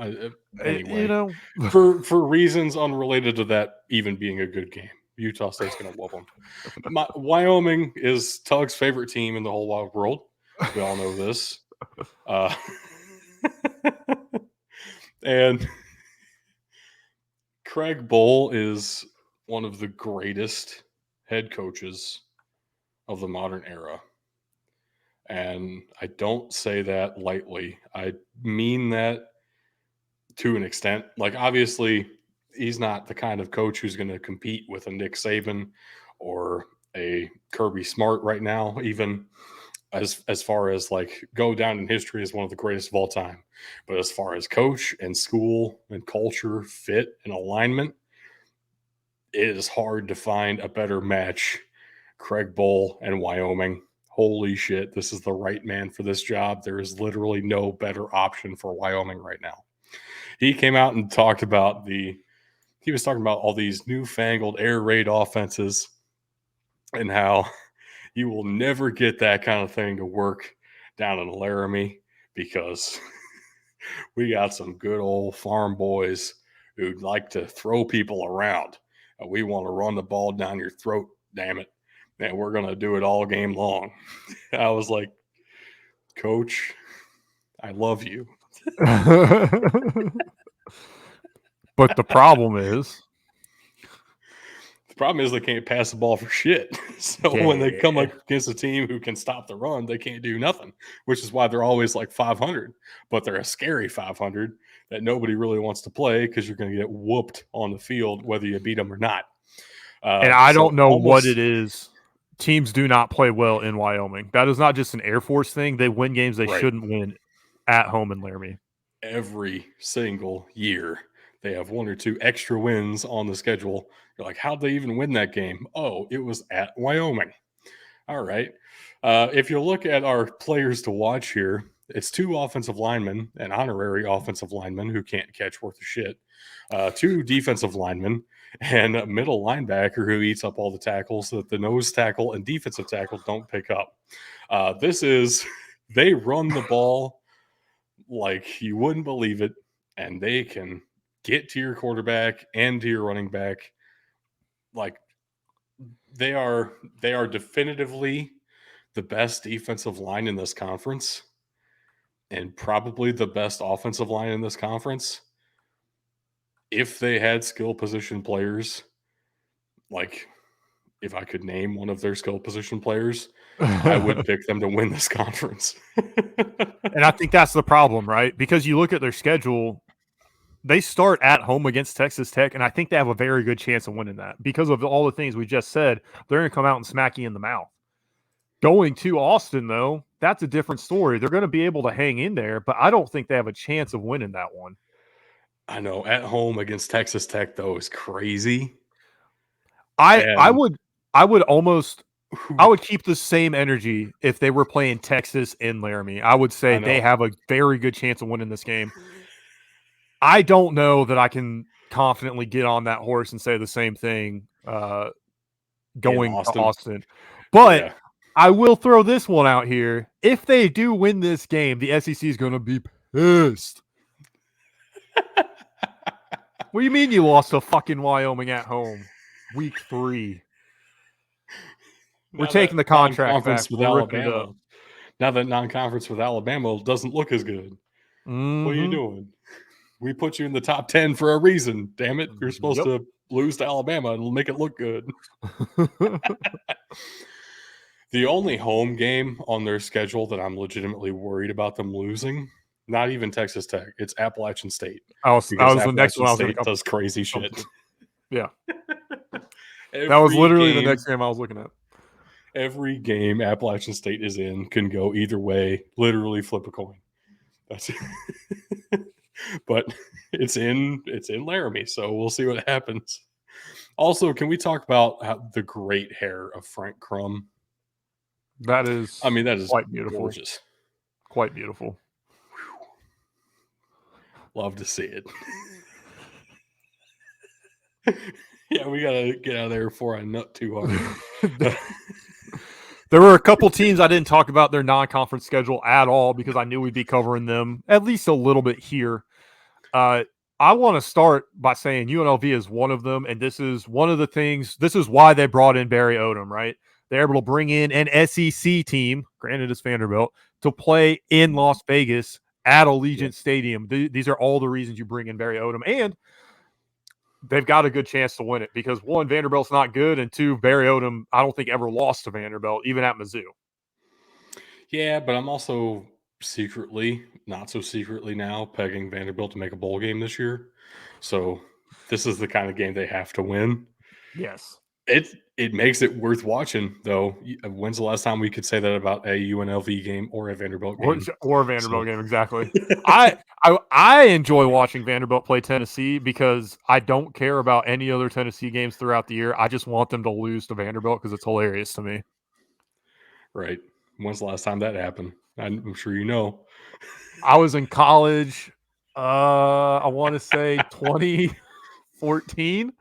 Speaker 1: Anyway, for reasons unrelated to that even being a good game, Utah State's going to whoop them. Wyoming is Tug's favorite team in the whole wide world. We all know this. And Craig Bohl is one of the greatest head coaches of the modern era. And I don't say that lightly. I mean that to an extent. Like, obviously, he's not the kind of coach who's going to compete with a Nick Saban or a Kirby Smart right now, even as far as like go down in history as one of the greatest of all time. But as far as coach and school and culture, fit and alignment, it is hard to find a better match. Craig Bohl and Wyoming. Holy shit, this is the right man for this job. There is literally no better option for Wyoming right now. He came out and talked about he was talking about all these newfangled air raid offenses and how you will never get that kind of thing to work down in Laramie because we got some good old farm boys who like to throw people around. We want to run the ball down your throat, damn it. And we're going to do it all game long. I was like, Coach, I love you.
Speaker 2: But the problem is
Speaker 1: they can't pass the ball for shit. So when they come up against a team who can stop the run, they can't do nothing, which is why they're always like 500. But they're a scary 500 that nobody really wants to play because you're going to get whooped on the field whether you beat them or not.
Speaker 2: And I don't know what it is. Teams do not play well in Wyoming. That is not just an Air Force thing. They win games they shouldn't win at home in Laramie.
Speaker 1: Every single year, they have 1 or 2 extra wins on the schedule. You're like, how'd they even win that game? Oh, it was at Wyoming. All right. If you look at our players to watch here, it's 2 offensive linemen, an honorary offensive lineman who can't catch worth of shit, 2 defensive linemen, and a middle linebacker who eats up all the tackles that the nose tackle and defensive tackle don't pick up. They run the ball like you wouldn't believe it, and they can get to your quarterback and to your running back. Like, they are definitively the best defensive line in this conference and probably the best offensive line in this conference. If they had skill position players, like if I could name one of their skill position players, I would pick them to win this conference.
Speaker 2: And I think that's the problem, right? Because you look at their schedule, they start at home against Texas Tech, and I think they have a very good chance of winning that. Because of all the things we just said, they're going to come out and smack you in the mouth. Going to Austin, though, that's a different story. They're going to be able to hang in there, but I don't think they have a chance of winning that one.
Speaker 1: I know. At home against Texas Tech, though, is crazy.
Speaker 2: I would keep the same energy if they were playing Texas in Laramie. I would say they have a very good chance of winning this game. I don't know that I can confidently get on that horse and say the same thing
Speaker 1: in
Speaker 2: going to
Speaker 1: Austin.
Speaker 2: Austin. But
Speaker 1: Yeah.
Speaker 2: I will throw this one out here. If they do win this game, the SEC is going to be pissed. What do you mean you lost to fucking Wyoming at home? Week 3. We're
Speaker 1: Now
Speaker 2: taking
Speaker 1: that
Speaker 2: the contract back.
Speaker 1: non-conference with
Speaker 2: We're ripping it up.
Speaker 1: Alabama, now that non-conference with Alabama doesn't look as good. What are you
Speaker 2: Mm-hmm.
Speaker 1: doing? We put you in the top 10 for a reason. Damn it. You're supposed
Speaker 2: Yep.
Speaker 1: to lose to Alabama and make it look good. The only home game on their schedule that I'm legitimately worried about them losing, not even Texas Tech, it's Appalachian State.
Speaker 2: That
Speaker 1: Because
Speaker 2: was the next one
Speaker 1: Appalachian
Speaker 2: I was going
Speaker 1: State
Speaker 2: to
Speaker 1: does crazy
Speaker 2: come
Speaker 1: shit.
Speaker 2: to. Yeah. That was
Speaker 1: every
Speaker 2: literally the
Speaker 1: game,
Speaker 2: next game I was looking at.
Speaker 1: every game Appalachian State is in can go either way. Literally flip a coin. That's but it's in Laramie, so we'll see what happens. Also, can we talk about the great hair of Frank Crum?
Speaker 2: That is
Speaker 1: I mean, that is
Speaker 2: quite beautiful.
Speaker 1: gorgeous.
Speaker 2: Quite beautiful.
Speaker 1: Love to see it. Yeah, we gotta get out of there before I nut too hard.
Speaker 2: There were a couple teams I didn't talk about their non-conference schedule at all because I knew we'd be covering them at least a little bit here. I want to start by saying UNLV is one of them, and this is one of the things. This is why they brought in Barry Odom, right? They're able to bring in an SEC team, granted it's Vanderbilt, to play in Las Vegas at Allegiant Stadium. These are all the reasons you bring in Barry Odom, and they've got a good chance to win it because one, Vanderbilt's not good, and two, Barry Odom, I don't think ever lost to Vanderbilt, even at Mizzou.
Speaker 1: Yeah, but I'm also secretly, not so secretly now, pegging Vanderbilt to make a bowl game this year. So this is the kind of game they have to win.
Speaker 2: Yes.
Speaker 1: It makes it worth watching, though. When's the last time we could say that about a UNLV game or a Vanderbilt game?
Speaker 2: Or a Vanderbilt game, exactly. I enjoy watching Vanderbilt play Tennessee because I don't care about any other Tennessee games throughout the year. I just want them to lose to Vanderbilt because it's hilarious to me.
Speaker 1: Right. When's the last time that happened? I'm sure you know.
Speaker 2: I was in college, I want to say 2014.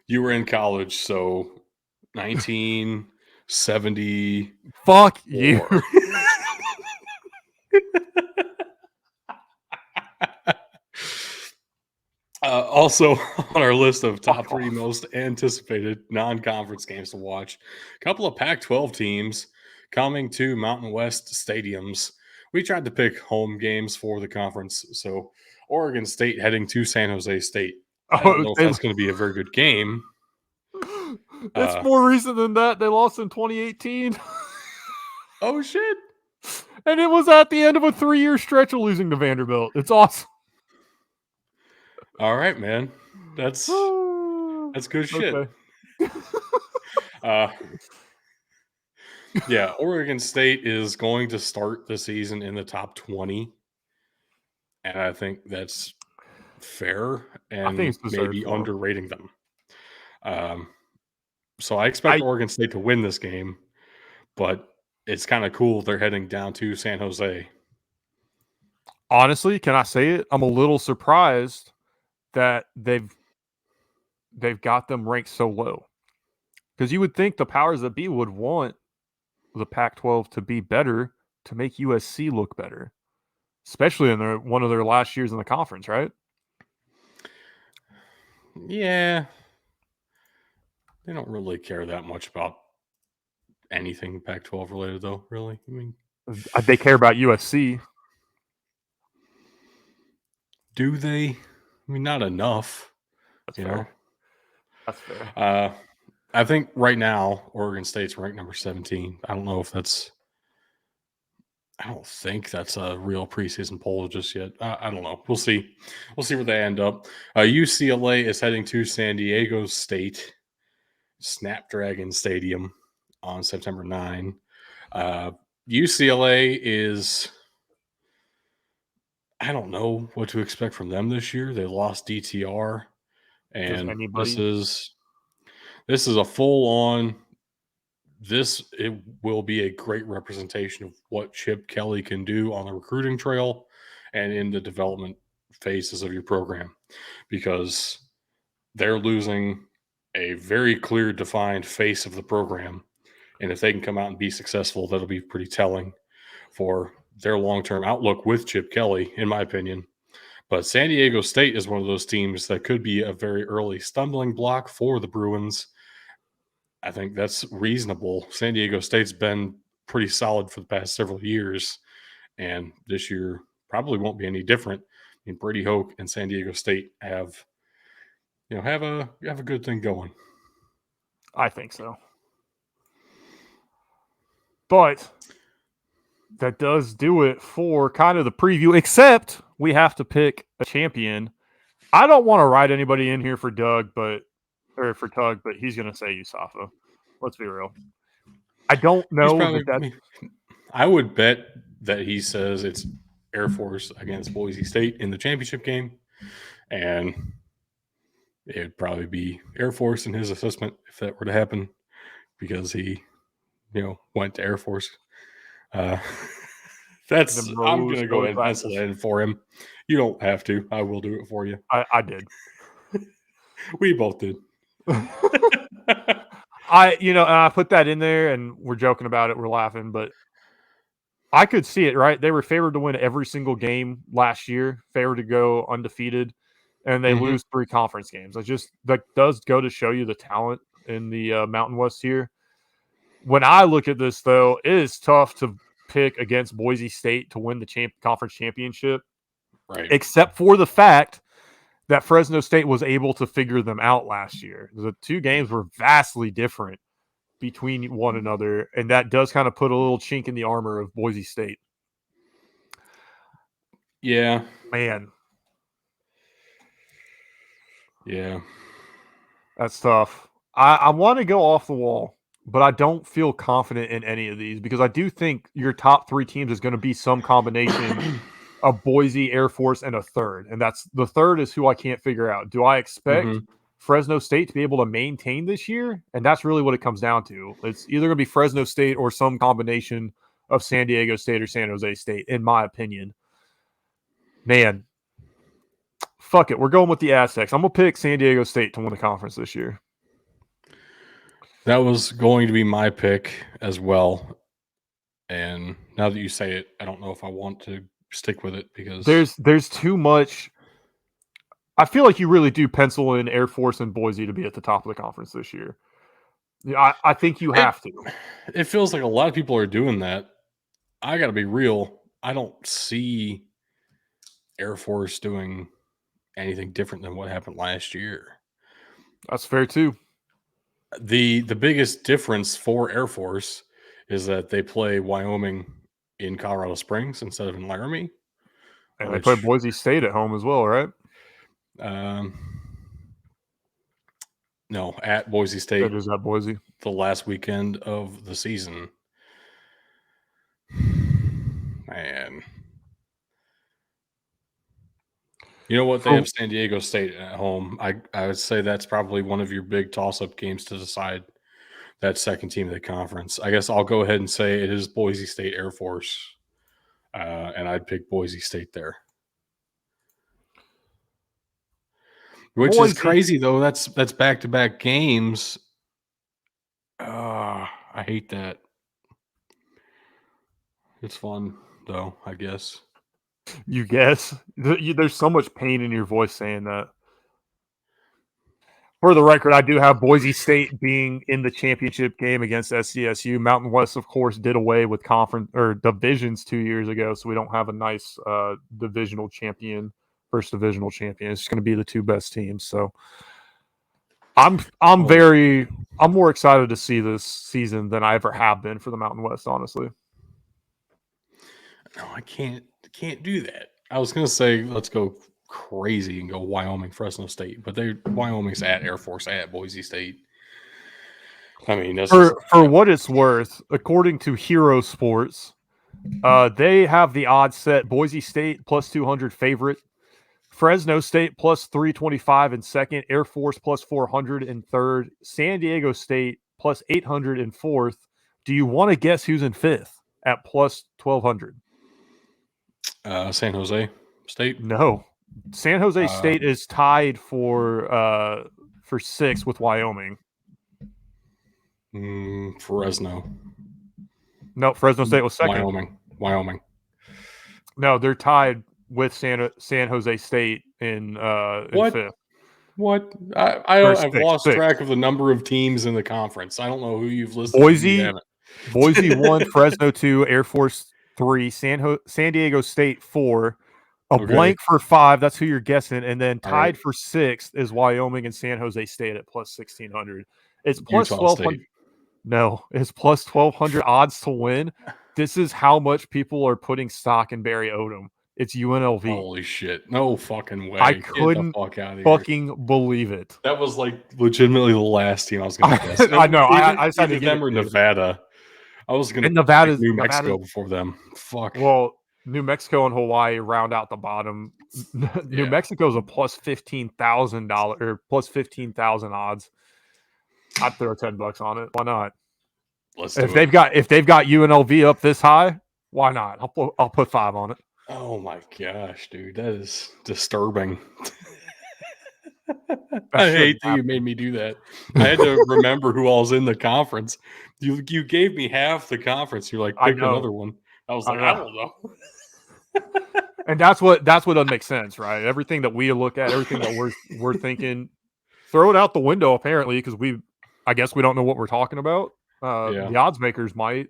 Speaker 1: You were in college, so 1974.
Speaker 2: Fuck you.
Speaker 1: Also on our list of top 3 most anticipated non-conference games to watch, a couple of Pac-12 teams coming to Mountain West stadiums. We tried to pick home games for the conference, so Oregon State heading to San Jose State. I don't know if that's going to be a very good game.
Speaker 2: It's more recent than that. They lost in 2018.
Speaker 1: Oh, shit.
Speaker 2: And it was at the end of a 3-year stretch of losing to Vanderbilt. It's awesome.
Speaker 1: All right, man. That's good shit.
Speaker 2: Okay.
Speaker 1: Yeah, Oregon State is going to start the season in the top 20. And I think that's fair and maybe underrating them. So I expect Oregon State to win this game, but it's kind of cool they're heading down to San Jose.
Speaker 2: Honestly, can I say it? I'm a little surprised that they've got them ranked so low. Because you would think the powers that be would want the Pac-12 to be better to make USC look better, especially in one of their last years in the conference, right?
Speaker 1: Yeah. They don't really care that much about anything Pac-12 related, though, really. I mean,
Speaker 2: they care about USC.
Speaker 1: Do they? I mean, not enough.
Speaker 2: That's fair. That's
Speaker 1: fair. I think right now Oregon State's ranked number 17. I don't know if that's. I don't think that's a real preseason poll just yet. I don't know. We'll see. We'll see where they end up. UCLA is heading to San Diego State Snapdragon Stadium on September 9. UCLA is. I don't know what to expect from them this year. They lost DTR, and this is a full on. It will be a great representation of what Chip Kelly can do on the recruiting trail and in the development phases of your program, because they're losing a very clear, defined face of the program. And if they can come out and be successful, that'll be pretty telling for their long-term outlook with Chip Kelly, in my opinion. But San Diego State is one of those teams that could be a very early stumbling block for the Bruins. I think that's reasonable. San Diego State's been pretty solid for the past several years, and this year probably won't be any different. I mean, Brady Hoke and San Diego State have a good thing going.
Speaker 2: I think so. But that does do it for kind of the preview, except we have to pick a champion. I don't want to write anybody in here for Tug, but he's going to say USAFA. Let's be real. I don't know
Speaker 1: I would bet that he says it's Air Force against Boise State in the championship game, and it would probably be Air Force in his assessment if that were to happen, because he, went to Air Force. I'm going to go ahead and pencil that in for him. You don't have to. I will do it for you.
Speaker 2: I did.
Speaker 1: We both did.
Speaker 2: I put that in there, and we're joking about it. We're laughing, but I could see it, right? They were favored to win every single game last year, favored to go undefeated, and they lose 3 conference games. That does go to show you the talent in the Mountain West here. When I look at this, though, it is tough to pick against Boise State to win the conference championship,
Speaker 1: right?
Speaker 2: Except for the fact that Fresno State was able to figure them out last year. The 2 games were vastly different between one another, and that does kind of put a little chink in the armor of Boise State.
Speaker 1: Yeah.
Speaker 2: Man.
Speaker 1: Yeah.
Speaker 2: That's tough. I want to go off the wall, but I don't feel confident in any of these because I do think your top 3 teams is going to be some combination of Boise, Air Force, and a third. And the third is who I can't figure out. Do I expect Fresno State to be able to maintain this year? And that's really what it comes down to. It's either going to be Fresno State or some combination of San Diego State or San Jose State, in my opinion. Man, fuck it. We're going with the Aztecs. I'm going to pick San Diego State to win the conference this year.
Speaker 1: That was going to be my pick as well. And now that you say it, I don't know if I want to stick with it because
Speaker 2: there's too much. I feel like you really do pencil in Air Force and Boise to be at the top of the conference this year. I think you have to.
Speaker 1: It feels like a lot of people are doing that. I got to be real. I don't see Air Force doing anything different than what happened last year.
Speaker 2: That's fair too.
Speaker 1: The biggest difference for Air Force is that they play Wyoming in Colorado Springs instead of in Laramie.
Speaker 2: And they play Boise State at home as well, right?
Speaker 1: No, at Boise State.
Speaker 2: That is at Boise.
Speaker 1: The last weekend of the season. Man. You know what? They have San Diego State at home. I would say that's probably one of your big toss-up games to decide that second team of the conference. I guess I'll go ahead and say it is Boise State Air Force, and I'd pick Boise State there. Which is crazy, though. That's back-to-back games. I hate that. It's fun, though, I guess.
Speaker 2: You guess? There's so much pain in your voice saying that. For the record, I do have Boise State being in the championship game against SDSU. Mountain West, of course, did away with conference or divisions 2 years ago, so we don't have a nice divisional champion, first divisional champion. It's just going to be the 2 best teams. So I'm more excited to see this season than I ever have been for the Mountain West, honestly.
Speaker 1: No, I can't do that. I was going to say let's go crazy and go Wyoming, Fresno State, but Wyoming's at Air Force at Boise State. I mean, that's
Speaker 2: for what it's worth, according to Hero Sports, they have the odds set: Boise State plus 200 favorite, Fresno State plus 325 in second, Air Force plus 400 in third, San Diego State plus 800 in fourth. Do you want to guess who's in fifth at plus 1200?
Speaker 1: San Jose State?
Speaker 2: No. San Jose State is tied for for 6 with Wyoming.
Speaker 1: Fresno.
Speaker 2: No, Fresno State was second.
Speaker 1: Wyoming.
Speaker 2: No, they're tied with San Jose State in
Speaker 1: What?
Speaker 2: fifth.
Speaker 1: What?
Speaker 2: Or
Speaker 1: I've lost
Speaker 2: sixth.
Speaker 1: track of the number of teams in the conference. I don't know who you've listed. Who you haven't.
Speaker 2: Boise 1, Fresno 2, Air Force 3, San Diego State 4, a blank for 5. That's who you're guessing, and then tied for 6th is Wyoming and San Jose State at plus 1,600. It's plus
Speaker 1: Utah
Speaker 2: 1,200.
Speaker 1: State.
Speaker 2: No, it's plus 1,200 odds to win. This is how much people are putting stock in Barry Odom. It's UNLV.
Speaker 1: Holy shit! No fucking way!
Speaker 2: I couldn't fucking believe it.
Speaker 1: That was like legitimately the last team I was going to guess.
Speaker 2: I know. I
Speaker 1: just had to get them or Nevada. I was going to
Speaker 2: Nevada,
Speaker 1: New Mexico before them. Fuck.
Speaker 2: Well, New Mexico and Hawaii round out the bottom. New Mexico's a plus $15,000 or plus 15,000 odds. I'd throw $10 on it. Why not? If they've got UNLV up this high, why not? I'll put 5 on it.
Speaker 1: Oh my gosh, dude, that is disturbing. I hate that you made me do that. I had to remember who all was in the conference. You gave me half the conference. You're like, pick another one. I was like, I don't know.
Speaker 2: And that's what doesn't make sense, right? Everything that we look at, everything that we're thinking, throw it out the window apparently, because I guess we don't know what we're talking about. The odds makers might.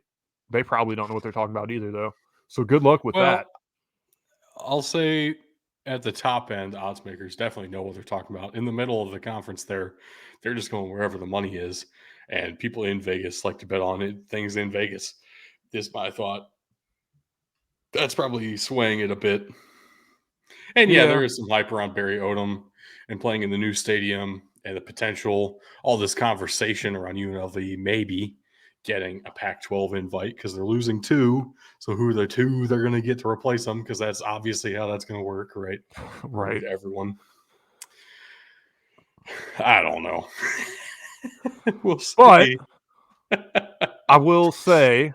Speaker 2: They probably don't know what they're talking about either, though. So good luck with that.
Speaker 1: I'll say at the top end, odds makers definitely know what they're talking about. In the middle of the conference, they're just going wherever the money is, and people in Vegas like to bet on things in Vegas. Is my thought. That's probably swaying it a bit. And there is some hype around Barry Odom and playing in the new stadium and the potential, all this conversation around UNLV maybe getting a Pac-12 invite because they're losing 2. So who are the 2 they're going to get to replace them? Because that's obviously how that's going to work, right?
Speaker 2: Right.
Speaker 1: To everyone. I don't know. We'll see.
Speaker 2: But I will say,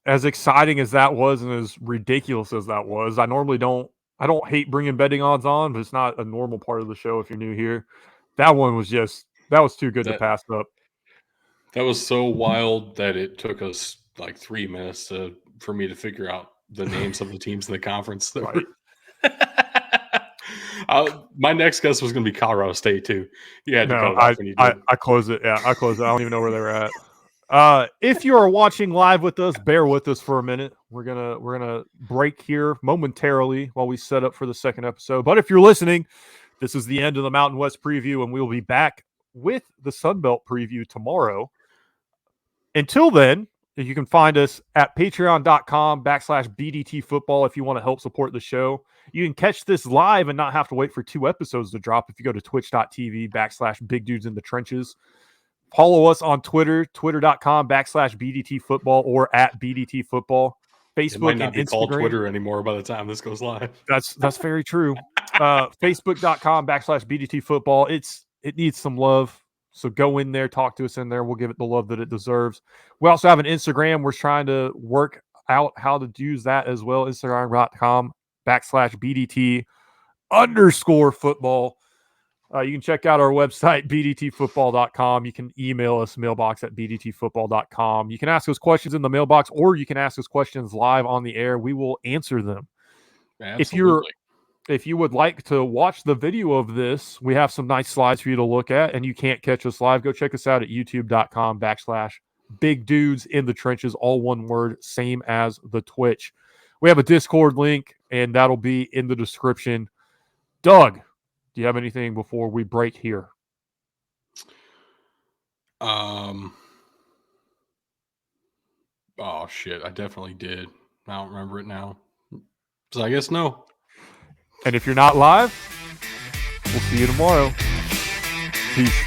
Speaker 2: as exciting as that was and as ridiculous as that was, I don't hate bringing betting odds on, but it's not a normal part of the show if you're new here. That one was too good to pass up.
Speaker 1: That was so wild that it took us like 3 minutes for me to figure out the names of the teams in the conference.
Speaker 2: Right.
Speaker 1: My next guess was going to be Colorado State too. You had to cut it off when you did.
Speaker 2: I closed it. Yeah, I closed it. I don't even know where they were at. If you are watching live with us, bear with us for a minute. We're gonna break here momentarily while we set up for the second episode. But if you're listening, this is the end of the Mountain West preview, and we'll be back with the Sun Belt preview tomorrow. Until then, you can find us at patreon.com/BDT football if you want to help support the show. You can catch this live and not have to wait for 2 episodes to drop if you go to twitch.tv/Big Dudes in the Trenches. Follow us on Twitter, twitter.com/BDT football or at BDT football. Facebook
Speaker 1: it might not be
Speaker 2: and Instagram.
Speaker 1: Called Twitter anymore by the time this goes live.
Speaker 2: That's very true. Facebook.com/BDT football. It needs some love. So go in there, talk to us in there. We'll give it the love that it deserves. We also have an Instagram. We're trying to work out how to use that as well. Instagram.com/BDT_football. You can check out our website, bdtfootball.com. You can email us, mailbox@bdtfootball.com. You can ask us questions in the mailbox, or you can ask us questions live on the air. We will answer them.
Speaker 1: Absolutely.
Speaker 2: If you would like to watch the video of this, we have some nice slides for you to look at, and you can't catch us live, go check us out at youtube.com/Big Dudes in the Trenches, all one word, same as the Twitch. We have a Discord link, and that'll be in the description. Doug, do you have anything before we break here?
Speaker 1: Oh shit, I definitely did. I don't remember it now. So I guess no.
Speaker 2: And if you're not live, we'll see you tomorrow. Peace.